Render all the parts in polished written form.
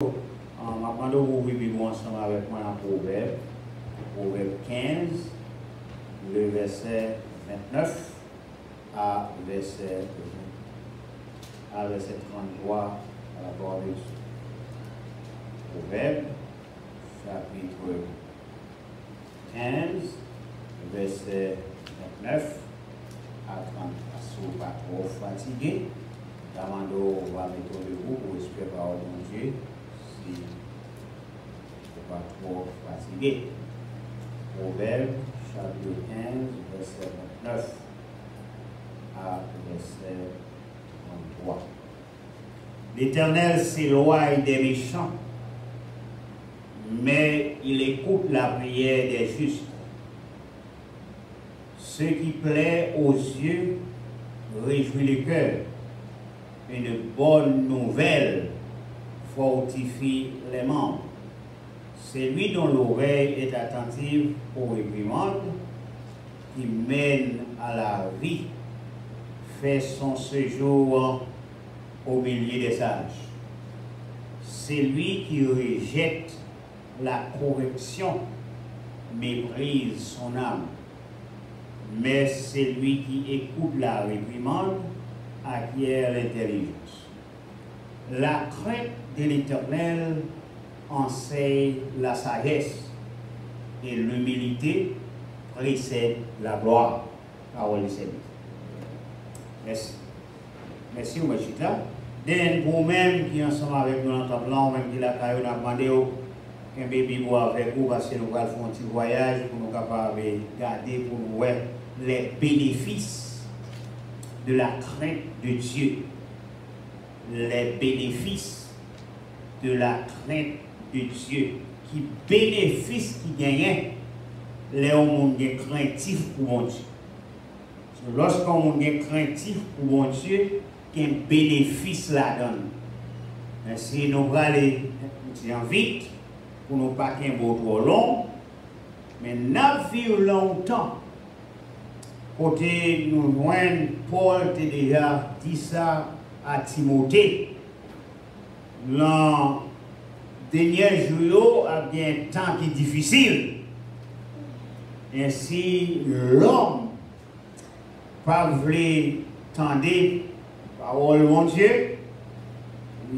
Maintenant, vous vivez ensemble avec moi dans Proverbe. Proverbe 15, le verset 29 à verset 33 à la parole de Dieu. Proverbe, chapitre 15, verset 29 à 33. Si vous n'êtes pas trop fatigué, Damando va mettre debout pour espérer la parole de Dieu. Si vous n'êtes pas trop fatigué. Proverbe, chapitre 15, verset 29 à verset 33. L'Éternel s'éloigne des méchants, mais il écoute la prière des justes. Ce qui plaît aux yeux réjouit le cœur. Une bonne nouvelle fortifie les membres. Celui dont l'oreille est attentive aux réprimandes, qui mène à la vie, fait son séjour au milieu des sages. Celui qui rejette la correction méprise son âme, mais celui qui écoute la réprimande acquiert l'intelligence. La crainte de l'Éternel enseigne la sagesse et l'humilité précède la gloire. Parole du Seigneur. Merci. Merci, M. Chita. Dès vous-même qui ensemble avec nous dans le plan, même qui l'a caillou, nous avons demandé qu'un bébé boit avec vous parce que nous allons faire un petit voyage pour nous capables de garder pour nous voir les bénéfices de la crainte de Dieu. Les bénéfices de la crainte de Dieu. Qui bénéfice qui gagne les gens qui sont craintifs pour mon Dieu. Lorsqu'on est craintif pour mon Dieu, qu'un bénéfice la donne. Si nous allons aller vite, pour ne pas qu'un beau trop long, mais nous vivons longtemps. Côté nous joignons, Paul a déjà dit ça à Timothée. Dans les derniers jours, il y a un temps qui est difficile. Ainsi, l'homme pas voulu tendre parole mon Dieu,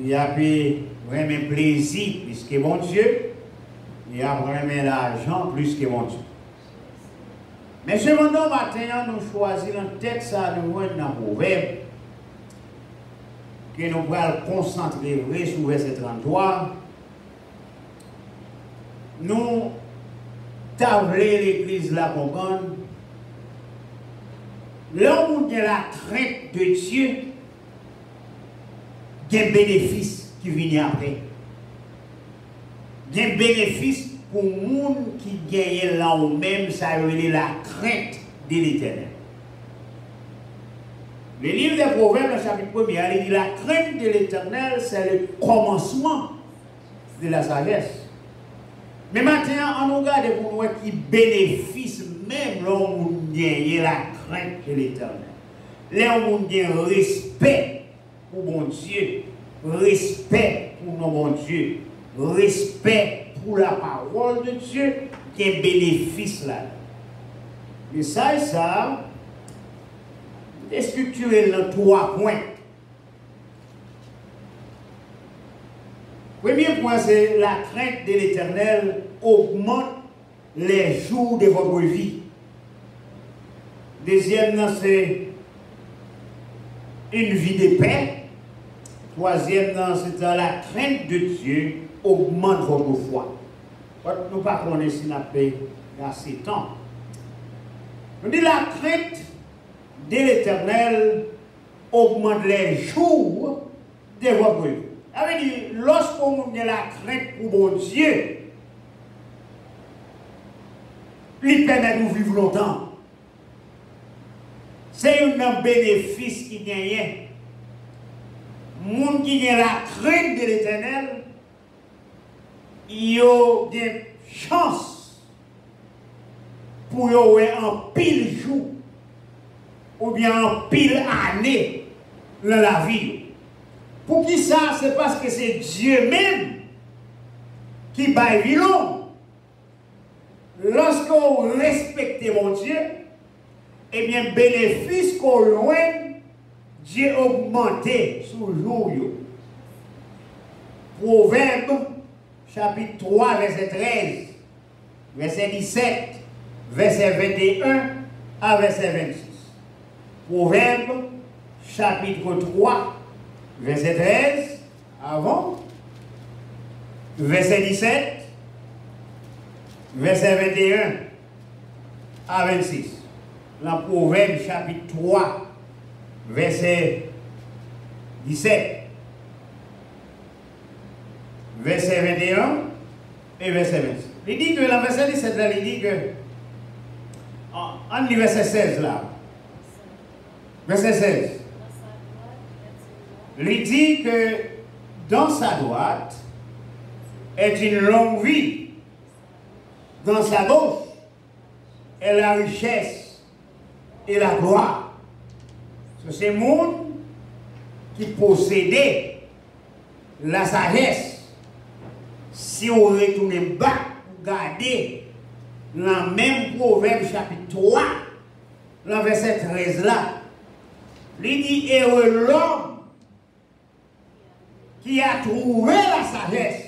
il a pris vraiment plaisir plus que mon Dieu, il a vraiment l'argent plus que mon Dieu. Mais cependant, maintenant, nous choisissons un texte à nous dans le Proverbe, que nous allons concentrer sur verset 33. Nous tablons l'église là comprendre. L'homme qui a la crainte de Dieu, il y a un bénéfice qui vient après. Il y a un bénéfice pour les gens qui gagnent là ou même, ça veut dire la crainte de l'Éternel. Le livre des Proverbes, le chapitre 1er, il dit la crainte de l'Éternel, c'est le commencement de la sagesse. Mais maintenant, on regarde pour nous qui bénéficie même l'homme qui gagne la crainte de l'Éternel. L'homme qui a respect pour mon Dieu, respect pour nos bons Dieu, respect pour la parole de Dieu, qui est bénéfice là. Mais ça, est structuré dans 3 points. Premier point, c'est la crainte de l'Éternel augmente les jours de votre vie. Deuxième, c'est une vie de paix. Troisième, c'est la crainte de Dieu augmente votre foi. Nous ne pas connaître si la paix dans ces temps. On dit la crainte de l'Éternel augmente les jours de votre vie. Ça veut dire, lorsqu'on a la crainte pour mon Dieu, il permet de vivre longtemps. C'est un bénéfice qui gagne. Les gens qui ont la crainte de l'Éternel, ils ont des chances pour avoir un pile jour ou bien un pile année dans la vie. Pour qui ça? C'est parce que c'est Dieu même qui baille vilon. Lorsque vous respectez mon Dieu, eh bien, bénéfice qu'on loin, Dieu augmenté sous le jour. Proverbe, chapitre 3, verset 13, verset 17, verset 21 à verset 26. Proverbe, chapitre 3, verset 13, avant, verset 17, verset 21 à 26. Dans Proverbe, chapitre 3, verset 17, verset 21 et verset 26. Il dit que, la verset 17, là, il dit que, en verset 16 là, verset 16, il dit que dans sa droite est une longue vie, dans sa gauche est la richesse et la gloire. C'est ces monde qui possédait la sagesse. Si on retourne bas, vous regardez dans le même Proverbe chapitre 3, dans le verset 13 là, il dit heureux l'homme qui a trouvé la sagesse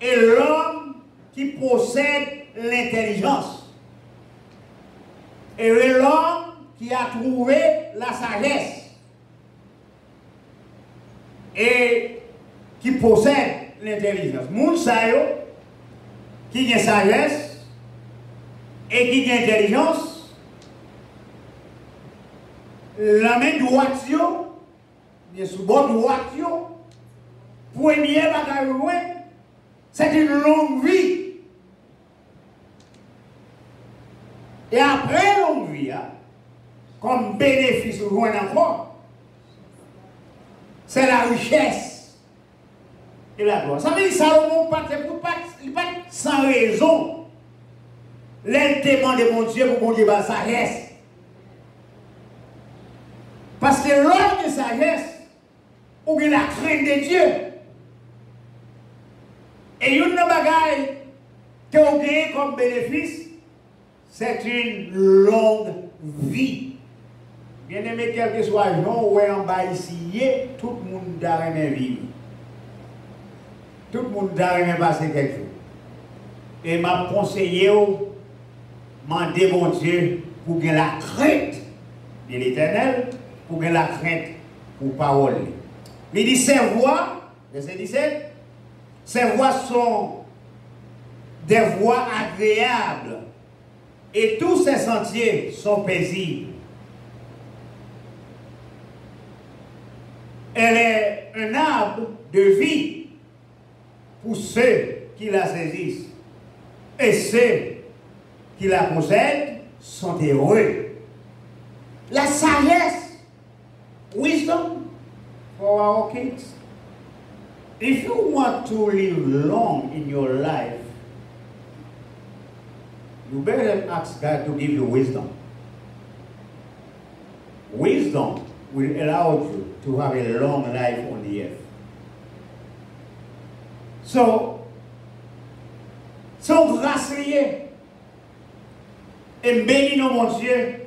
et l'homme qui possède l'intelligence. Heureux l'homme qui a trouvé la sagesse et qui possède l'intelligence. Moun sa yo qui a sagesse et qui a intelligence, la main droite yo, bien sous bord droite yo, premier bagage c'est une longue vie. Et après longue vie, comme bénéfice ou encore, c'est la richesse et la gloire. Ça veut dire que Salomon il pas sans raison. L'elle demande de mon Dieu pour mon Dieu la sagesse. Parce que l'homme de sagesse, ou bien la crainte de Dieu, et une bagaille que vous gagnez comme bénéfice, c'est une longue vie. Bien aimé, quel que soit le jour où en bas ici, tout le monde doit aimer vivre. Tout le monde doit aimer passer quelque chose. Et m'a conseillé, m'a demandé mon Dieu pour gagner la crainte de l'Éternel, pour gagner la crainte pour parole. Il dit ses voix, verset 17, ces voies sont des voies agréables et tous ces sentiers sont paisibles. Elle est un arbre de vie pour ceux qui la saisissent et ceux qui la possèdent sont heureux. La sagesse, wisdom for our kids. If you want to live long in your life, you better ask God to give you wisdom. Wisdom will allow you to have a long life on the earth. So, son grâce liée, et bénis-nous, mon Dieu,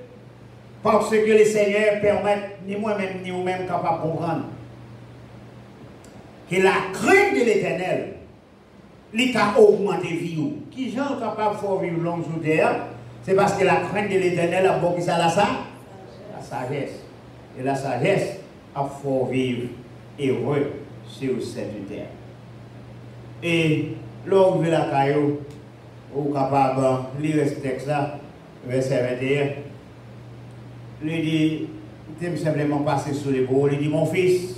parce que le Seigneur permet, ni moi-même, ni vous-même, capable de comprendre, que la crainte de l'Éternel, il a augmenté la vie. Qui sont capables de faire vivre long sur terre, c'est parce que la crainte de l'Éternel a beaucoup ça la sagesse. Et la sagesse a fait vivre heureux sur cette terre. Et l'homme de la caillou, ou capable de lire ce texte-là, verset 21, il dit, il simplement passer sur l'épaule, il dit, mon fils,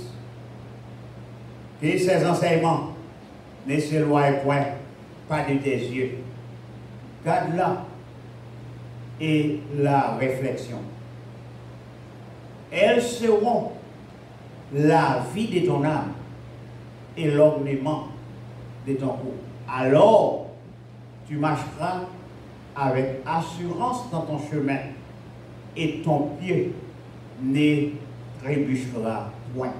que ces enseignements ne s'éloignent point, pas de tes yeux. Garde-la et la réflexion. Elles seront la vie de ton âme et l'ornement de ton cou. Alors, tu marcheras avec assurance dans ton chemin et ton pied ne trébuchera point.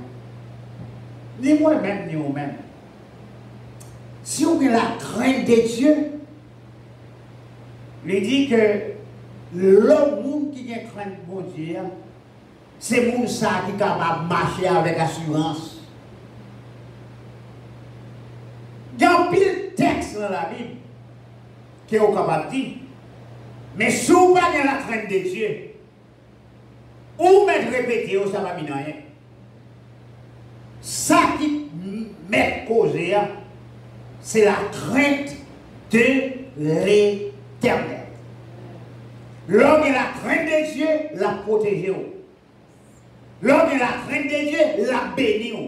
Ni moi-même, ni vous-même. Si on a la crainte de Dieu, il dit que l'homme qui a crainte de Dieu, c'est le monde qui est capable de marcher avec assurance. Il y a un pile texte dans la Bible qui est capable de dire, mais si vous n'avez pas la crainte de Dieu, ou mettre répéter, ça ne va pas rien. Ça qui met causé, c'est la crainte de l'Éternel. L'homme est la crainte de Dieu, la protéger. L'homme est la crainte de Dieu, la bénir.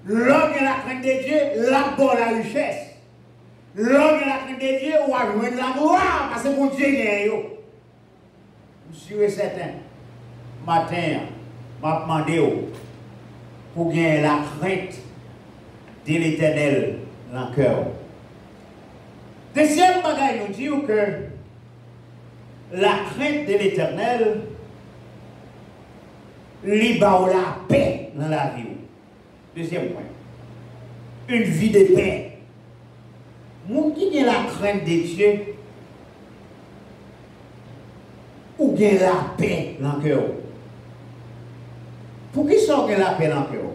L'homme est la crainte de Dieu, la bonne la richesse. L'homme est la crainte de Dieu, ou a joué de la gloire, parce que mon Dieu est là. Je suis certain, matin, m'a demandé pour gagner la crainte de l'Éternel dans le cœur. Deuxième bagaille nous dit que la crainte de l'Éternel libère la paix dans la vie. Deuxième point. Une vie de paix. Moun qui a la crainte de Dieu, ou gagne la paix dans le cœur. Pour qui ça gagne la paix dans le cœur?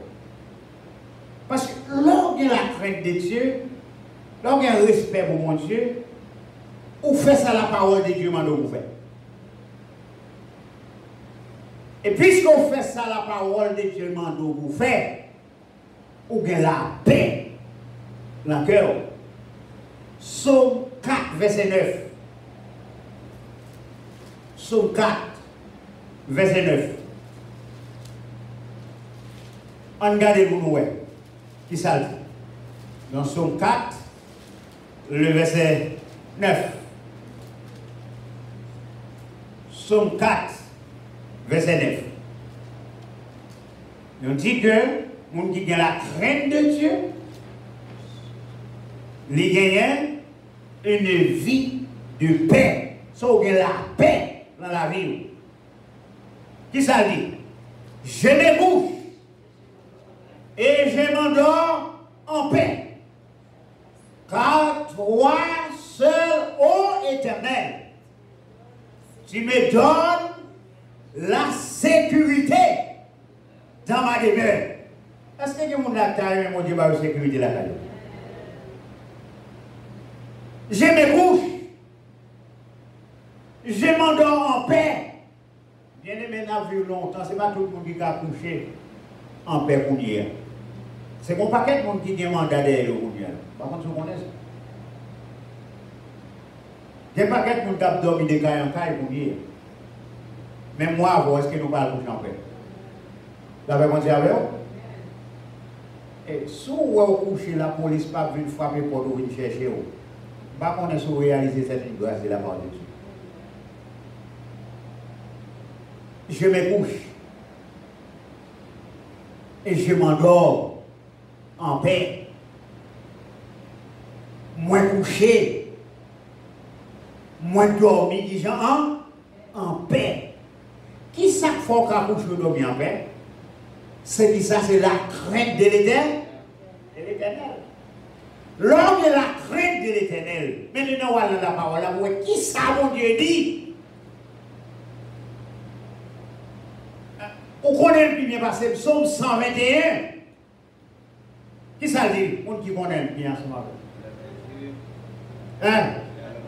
Parce que lorsqu'on a la crainte de Dieu, lorsqu'on a un respect pour mon Dieu, ou fait ça la parole de Dieu, vous fait. Et puisqu'on fait ça la parole de Dieu, vous fait, ou gagne la paix dans le cœur. Psaume 4, verset 9. Psaume 4, verset 9. Regardez-vous nous, qui ça dit? Dans Psaume 4, le verset 9. Psaume 4, verset 9. On dit que, on qui a la crainte de Dieu, il gagne une vie de paix. Ça, on a la paix dans la vie. Qui ça dit? Je me couche et je m'endors en paix. Car toi seul, ô Éternel, tu me donnes la sécurité dans ma demeure. Est-ce que quelqu'un a taille, mon Dieu, la sécurité là? Je me couche, je m'endors en paix. Bien aimé, n'a vu longtemps, ce n'est pas tout le monde qui a couché en paix pour hier. C'est mon paquet de monde qui a un mandat derrière pour hier. Par contre, vous connaissez ça? Il y a un paquet de monde qui a dormi des cailles en caille pour hier. Même moi, est-ce que nous parlons coucher en paix? Vous avez pensé avec vous? Et si vous couchez, la police pas venir frapper pour vous venir chercher vous. Pas qu'on ait réalisé cette grâce de la part de Dieu. Je me couche et je m'endors en paix. Moins couché, moins dormi, disant en paix. Qui ça fait qu'on couche dormir en paix? C'est ça, c'est la crainte de l'Éternel. L'homme est la crainte de l'Éternel. Maintenant, on va dans la parole. Qui ça, mon Dieu dit? On connaît le plus bien parce que Psaume 121. Qui ça dit? On qui connaît le bien ce matin.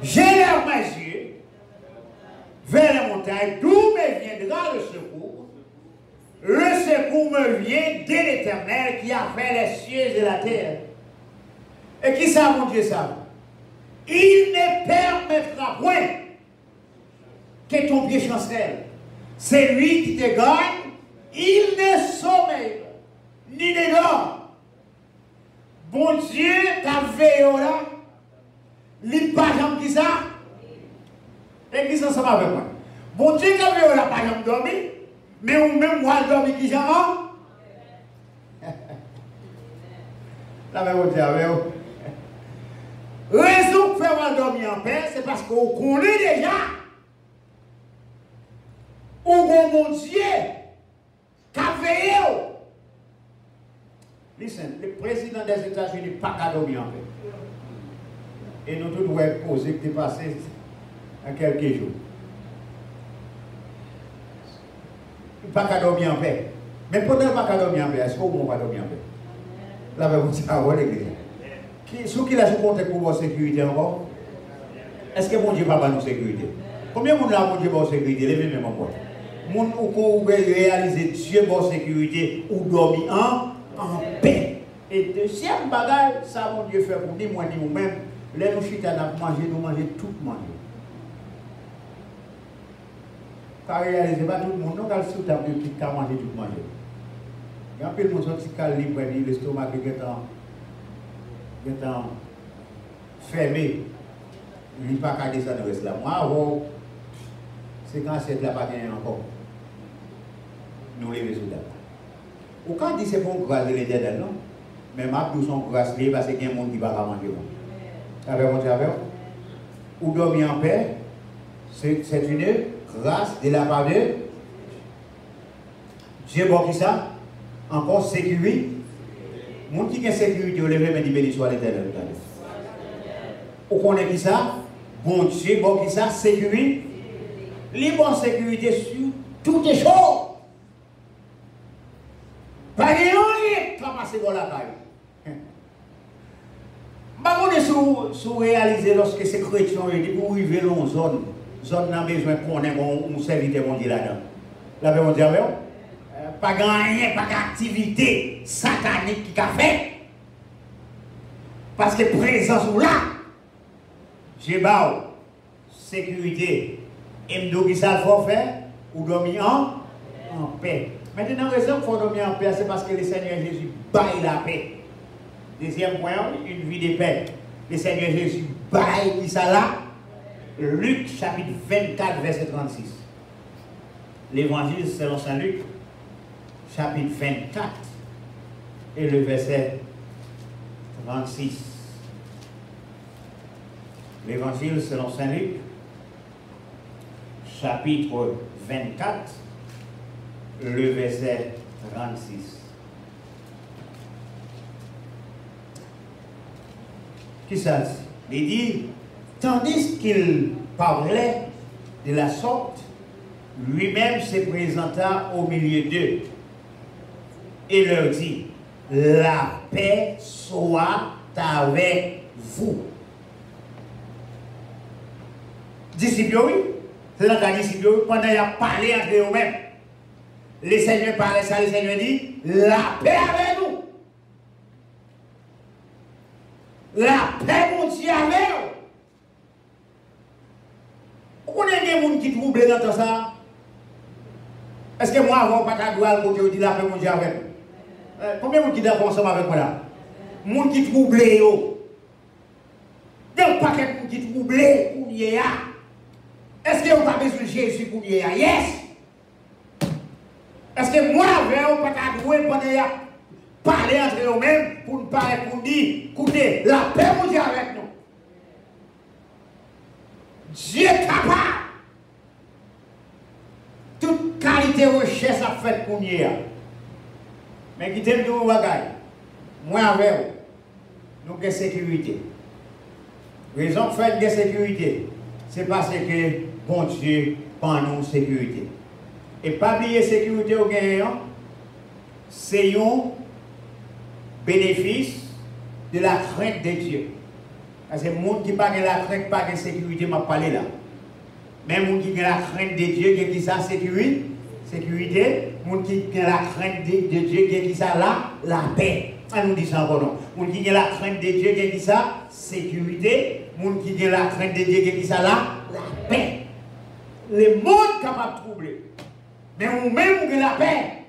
J'élève mes yeux vers les montagnes, d'où me viendra le secours. Le secours me vient de l'Éternel qui a fait les cieux et la terre. Et qui ça, mon Dieu, ça? Il ne permettra point que ton pied chancelle. C'est lui qui te gagne. Il ne sommeille ni ne dort. Bon Dieu, ta veille là, il pas jamais qui ça? Et qui ça va avec moi? Bon Dieu, ta veille là, pas jamais dormi. Mais ou même moi, dormi qui ça? La même chose avec vous. Raison pour faire dormir en paix, c'est parce qu'on connaît déjà. Ou mon Dieu, qui a veillé. Listen, le président des États-Unis n'a pas qu'à dormir en paix. Et nous tous devons poser que tu es passé en quelques jours. Il n'a pas qu'à dormir en paix. Mais pendant qu'il n'a pas qu'à dormir en paix, est-ce qu'on ne va pas dormir en paix? Là, vous dites, ah ouais, l'église. Ceux qui l'ont compté pour votre sécurité encore, est-ce que mon Dieu va pas nous sécurité? Combien de monde là, mon Dieu, pour sécurité? Levez-moi encore. Moun ou qu'on réaliser Dieu pour sécurité ou dormir en paix. Et deuxième bagage, ça mon Dieu fait pour ni moi ni nous-mêmes, les nous chita n'a mangé, nous manger tout manger. Car réaliser pas tout le monde, nous allons sous table qui a mangé tout manger. Il y a un peu de monde qui a libre, l'estomac qui est fermé. Il n'y a pas qu'à descendre de là. Moi, c'est quand cette là pas gagné encore. Nous les résultats. Ou quand dit c'est pour grâce de l'éternel, non? Mais ma douce son grâce parce qu'il y a un monde qui va pas manger. Avec mon avec ou dormir en paix, c'est une grâce de la part de Dieu. Bon, qui ça? Encore sécurité. Monde qui a sécurité, on lève et dit béni soit l'éternel. Ou connaît qui ça? Bon Dieu, bon qui ça? Sécurité. Libre en sécurité sur toutes les choses. Pas de rien qui va passer dans la caille. Je ne sais pas réaliser lorsque ces chrétiens pour arriver dans une zone n'a besoin qu'on ait un serviteur mondial là-dedans. Là, vous dire, pas de rien, pas d'activité satanique qui a fait. Parce que présence ou là, j'ai pas sécurité. Et me dit ça faut faire ou dormir en paix. Maintenant, la raison pour dormir en paix, c'est parce que le Seigneur Jésus baille la paix. Deuxième point, une vie de paix. Le Seigneur Jésus baille qui ça là? Luc chapitre 24, verset 36. L'évangile selon Saint Luc, chapitre 24, et le verset 36. L'évangile selon Saint Luc, chapitre 24, le verset 36. Qui ça dit? Il dit, tandis qu'il parlait de la sorte, lui-même se présenta au milieu d'eux et leur dit, la paix soit avec vous. Disciples, oui. C'est dans le disciples, pendant qu'il a parlé entre eux-mêmes, le Seigneur parlait ça, le Seigneur dit, la paix avec nous. La paix, mon Dieu, avec nous. Vous connaissez des gens qui troublent dans tout ça? Est-ce que moi, avant, pas de droit, côté, dit la paix, mon Dieu, avec nous? Combien de gens qui d'accord ensemble avec moi là? Les gens qui troublent, yo. Il y a un paquet de gens qui troublent, pour y aller. Est-ce que vous n'avez pas besoin de Jésus pour y aller? Yes! Est-ce que moi, je ne vais pas jouer pendant qu'il parler entre eux-mêmes pour nous parler, pour dire, écoutez, la paix, mon Dieu, avec nous. Dieu est capable. Toute qualité de recherche à faire pour nous. Mais qui t'aime de vous bagaille. Moi, avec vous, nous avons sécurité. Raison de faire de sécurité, c'est parce que bon Dieu prend nous sécurité. Et pas oublier sécurité au gagnant, c'est un bénéfice de la crainte de Dieu. Parce que les gens qui n'ont pas la crainte, pas de sécurité, m'a parlé là. Mais les gens qui ont la crainte de Dieu, qui ont ça sécurité, les gens qui ont la crainte de Dieu, qui ont ça là, la paix. On nous dit ça encore non. Les gens qui ont la crainte de Dieu, qui ont ça sécurité. Les gens qui ont la crainte de Dieu, qui ont ça là, la paix. Les mondes capables de troubler. Mais vous-même, vous avez la paix.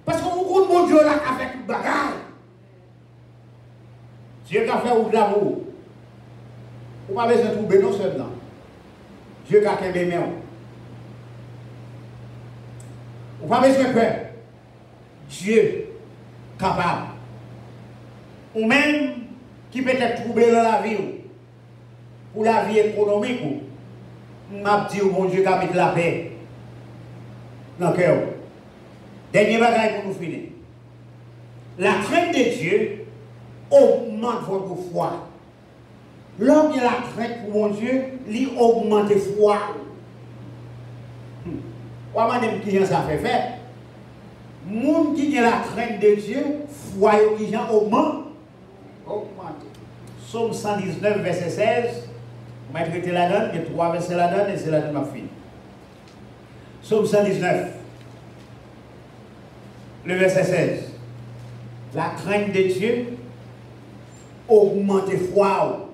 Parce que beaucoup de monde Dieu là a fait tout bagage. Dieu qui a fait de l'amour. Vous n'avez pas besoin de trouver non seulement. Dieu qui a fait des mains. Vous n'avez pas besoin de peur. Dieu capable. Ou même qui peut être troublé dans la vie. Pour la vie économique. M'a dit au bon Dieu qui a mis la paix dans le cœur. Dernier bagage pour nous finir. La crainte de Dieu augmente votre foi. L'homme qui a la crainte pour mon Dieu, lui augmente foi. Madame qui ça fait faire. Moun qui a la crainte de Dieu, foi qui augmente. Psaume 119, verset 16. Je vais traiter la donne, il y a 3 versets la donne et c'est la donne ma fille. Psaume 119, le verset 16. La crainte de Dieu augmente foi.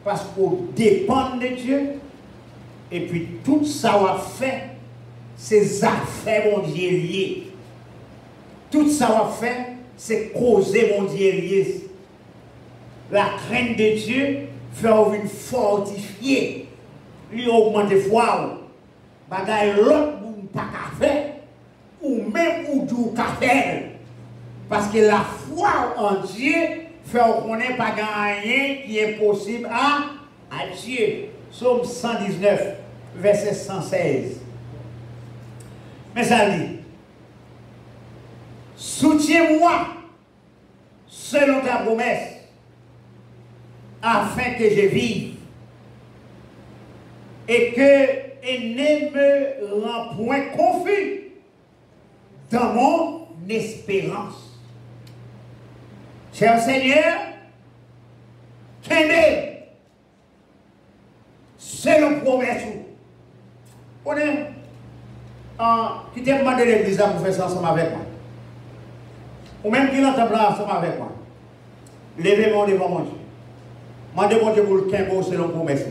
Parce qu'on dépend de Dieu. Et puis tout ça va faire, c'est affaires mon Dieu liées. Tout ça va faire, c'est causer mon Dieu lié. La crainte de Dieu fait une fortifier, lui augmenter foi. Bagaille l'autre ou pas qu'à faire, ou même ou du qu'à faire. Parce que la foi en Dieu fait qu'on n'est pas rien qui est possible à Dieu. Psaume 119, verset 116. Mais ça dit, soutiens-moi selon ta promesse, afin que je vive, et que ne me rend point confus dans mon espérance. Cher Seigneur, qu'aimez selon promesse. On est qui t'a demandé l'église pour faire ça ensemble avec moi. Ou même qui l'entend ensemble avec moi. Levez-moi devant mon Dieu. Mandez mon Dieu pour le quimbo selon promesse.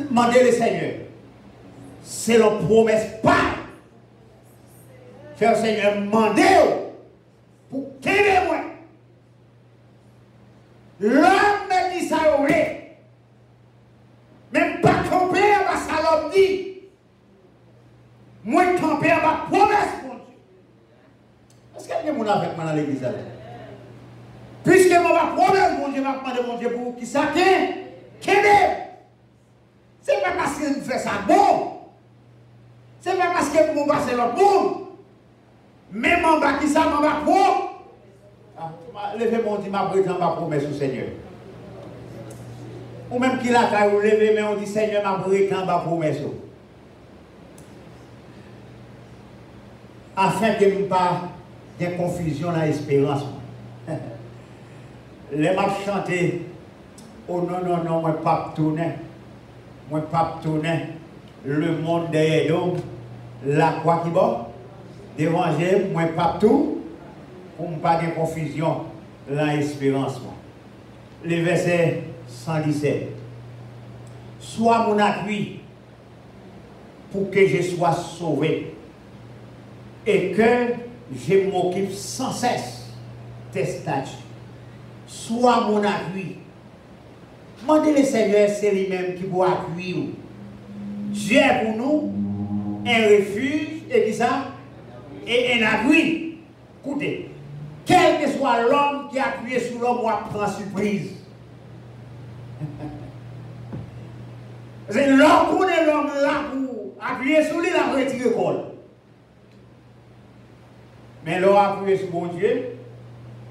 Mandez le Seigneur. Selon promesse pas. Cher Seigneur, mandez pour qu'aimer moi. L'homme dit ça aurait. Même pas camper à ma salon dit. Moi camper à ma promesse, mon Dieu. Est-ce qu'il y a des gens avec moi dans l'église? Puisque mon promesse, mon Dieu, m'a demandé mon Dieu pour qui ça qu'aimer. C'est pas parce que je fais ça bon. C'est pas parce que je me passe l'autre monde. Même en bas qui ça, m'en bas pour. Levez mon Dieu, ma prétend ma promesse au Seigneur. Ou même qu'il a qu'à lever, mais on dit Seigneur, ma prétend ma promesse. Afin que je ne pas de confusion dans l'espérance. Les m'a chanté. Oh non, non, non, moi pas tourner. Moi pas tourner. Le monde derrière donc. La quoi qui bon? D'évangile, moi pas tout. Pour ne pas de confusion dans l'espérance. Le verset 117. Sois mon appui pour que je sois sauvé et que je m'occupe sans cesse tes statuts. Sois mon appui. Demandez le Seigneur, c'est lui-même qui vous appuie. Dieu est pour nous un refuge et qui ça? Et un appui. Écoutez, quel que soit l'homme qui a appuyé sur l'homme, on prend surprise. C'est l'homme pour l'homme là pour appuyer sur lui, il a retiré le col. Mais l'homme appuyé sur mon Dieu,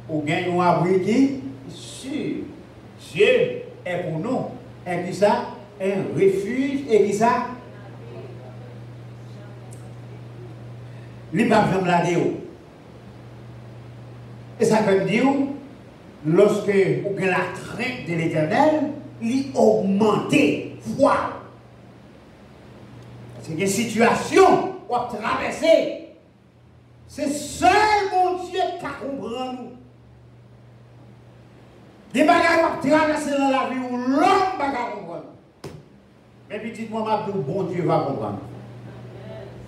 ou gagne un abri qui sûr. Dieu est pour nous. Et qui ça? Un refuge. Et qui ça? Il ne va pas la dire. Et ça peut dire, lorsque vous avez la crainte de l'Éternel, il augmente foi. C'est une situation où vous traversez. C'est seul mon Dieu qui comprend nous. Des bagages qui traversent dans la vie où l'homme va comprendre. Mais puis dites-moi, bon Dieu va comprendre.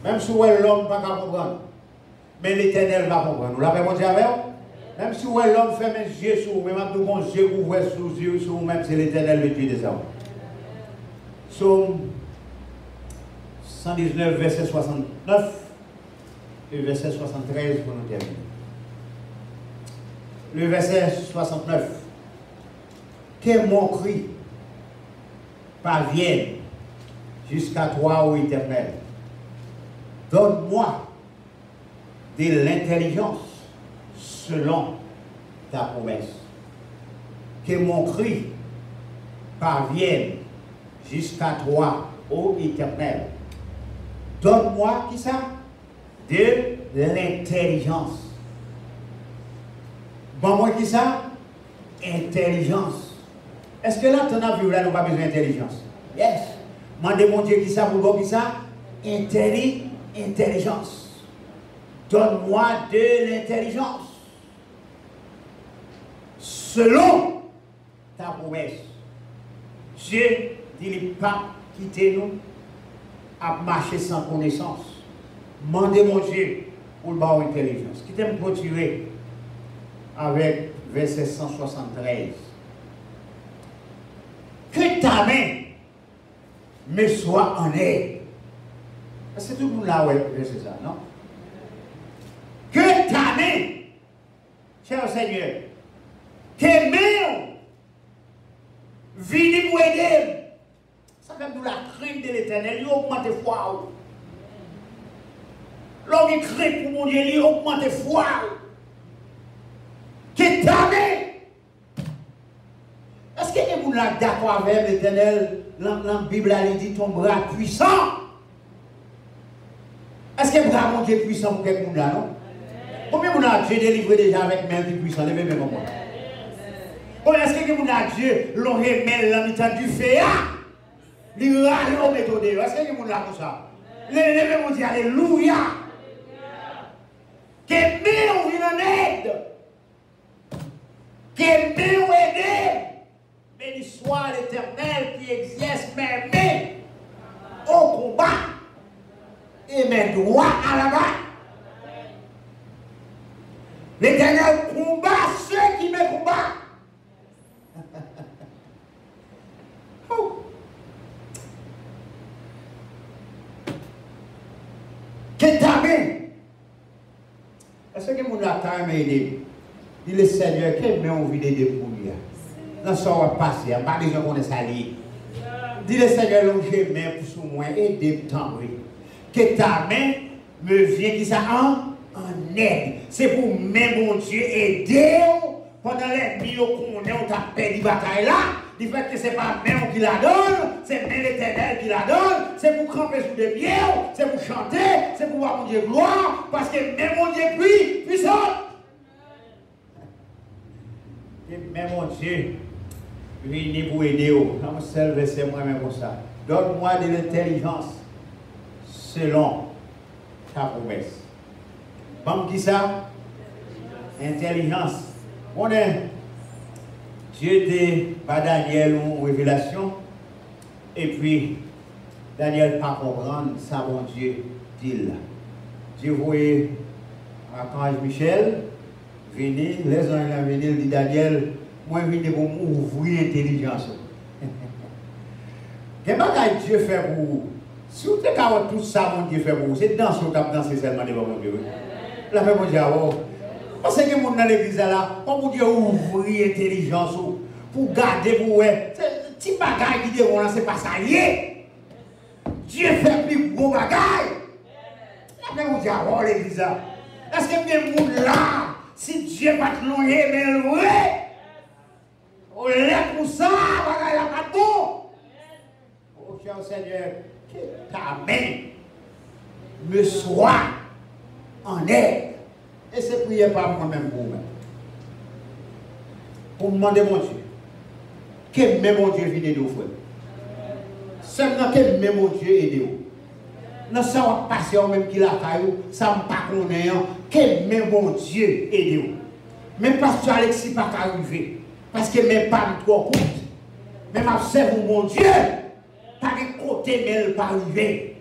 Même si l'homme ne va pas comprendre. Mais l'Éternel va comprendre. Vous l'avez montré avec vous? Même si l'homme fait mes yeux sur vous, même si bon Dieu ouvre sous les yeux sur vous, même c'est l'Éternel le Dieu des hommes. Psaume 119, verset 69 et verset 73 pour nous terminer. Le verset 69. Que mon cri parvienne jusqu'à toi, ô Éternel. Donne-moi de l'intelligence selon ta promesse. Que mon cri parvienne jusqu'à toi, ô Éternel. Donne-moi, qui ça? De l'intelligence. Bon, moi, qui ça? Intelligence. Est-ce que là, tu as vu, là, nous pas besoin d'intelligence? Yes. Mandez mon Dieu, qui ça, pour vous, qui ça? Intelligence. Donne-moi de l'intelligence. Selon ta promesse. Dieu dit, il ne pas quitter nous à marcher sans connaissance. Mandez mon Dieu pour le bas intelligence. Qui t'aime continuer avec verset 173. Que ta main me soit en aide. C'est tout le monde là, ouais, c'est ça, non? Que ta main, cher Seigneur, que main vienne pour aider. Ça fait de la crainte de l'Éternel, il augmente la foi. L'homme qui craint pour mon Dieu, il augmente la foi. Que ta main. Est-ce que vous êtes d'accord avec l'Éternel? La Bible a dit ton bras puissant. Est-ce que le bras mon Dieu puissant pour quelqu'un là, non? Combien vous avez Dieu délivré déjà avec main qui puissant? Levez mes mains. Combien est-ce que vous avez Dieu l'ont remis la mi-temps du feu? Il râle au méthode. Est-ce que vous avez ça? Levez mon Dieu, alléluia. Que main on vient en aide. Que main on aide. Béni soit l'Éternel qui exerce mes mains au combat et mes doigts à la main. L'Éternel combat ceux qui me combattent. Que ta main. Est-ce que mon attaque m'a aidé? Dit le Seigneur, quelle main on vit d'aider pour lui? Non, ça va passer, pas besoin qu'on est sali. Dis le Seigneur, longe main pour sous moi, aidez moi. Que ta main me vienne qui ça en aide. C'est pour même mon Dieu aider pendant les millions qu'on est, on t'a perdu la bataille là. Du fait que ce n'est pas même qui la donne, c'est même l'Éternel qui la donne. C'est pour camper sous des pieds, c'est pour chanter, c'est pour voir mon Dieu gloire, parce que même mon Dieu puissant. Même mon Dieu, vini pour aider. Dans mon seul verset, moi-même comme ça. Donne-moi de l'intelligence selon ta promesse. Comme dit ça? Intelligence. On est. Dieu dit par Daniel une révélation. Et puis, Daniel pas comprendre ça, mon Dieu dit là. Dieu voyait Archange Michel. Venez, les anges là venir, dit Daniel, moi je viens pour m'ouvrir l'intelligence. Qu'est-ce que Dieu fait pour vous? Si vous avez tout ça, mon Dieu fait pour vous, c'est dans ce que vous avez dansé seulement devant mon Dieu. La fait mon Dieu, parce que les gens dans l'église là, on Dieu ouvrir l'intelligence pour garder pour vous. Petit bagaille qui dit, c'est pas ça y est. Dieu fait plus gros bagaille. La fait mon Dieu, l'église là. Est-ce que les gens là? Si Dieu va te loyer, mais le vrai, on lève pour ça, il n'y a pas de bon. Oh, cher Seigneur, que ta main me soit en aide. Et c'est prier par moi-même pour moi. Pour demander mon Dieu, que même mon Dieu vienne nous frère. Seulement que même mon Dieu aide nous. Non, ça va passer au même qui la caillou, ça ne pas connaître, que même mon Dieu aide nous. Même pasteur Alexis pas arriver, parce que même pas trop compte. Même observe mon Dieu, pas de côté, mais elle pas arriver.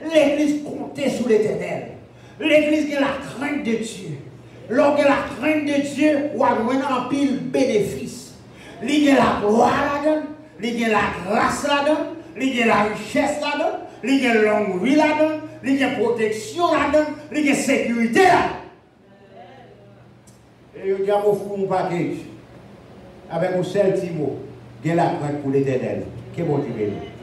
L'église comptait sur l'Éternel. L'église qui a la crainte de Dieu. Lorsque la crainte de Dieu, on a un pile bénéfice. Il y a la gloire là-dedans, il y a la grâce là-dedans, il y a la richesse là-dedans. Il y a longue vie là-dedans, il y a protection là-dedans, il y a sécurité là-dedans. Et je dis à mon package, avec un seul petit mot, il y a la crainte pour l'Éternel. Que bon Dieu bénisse.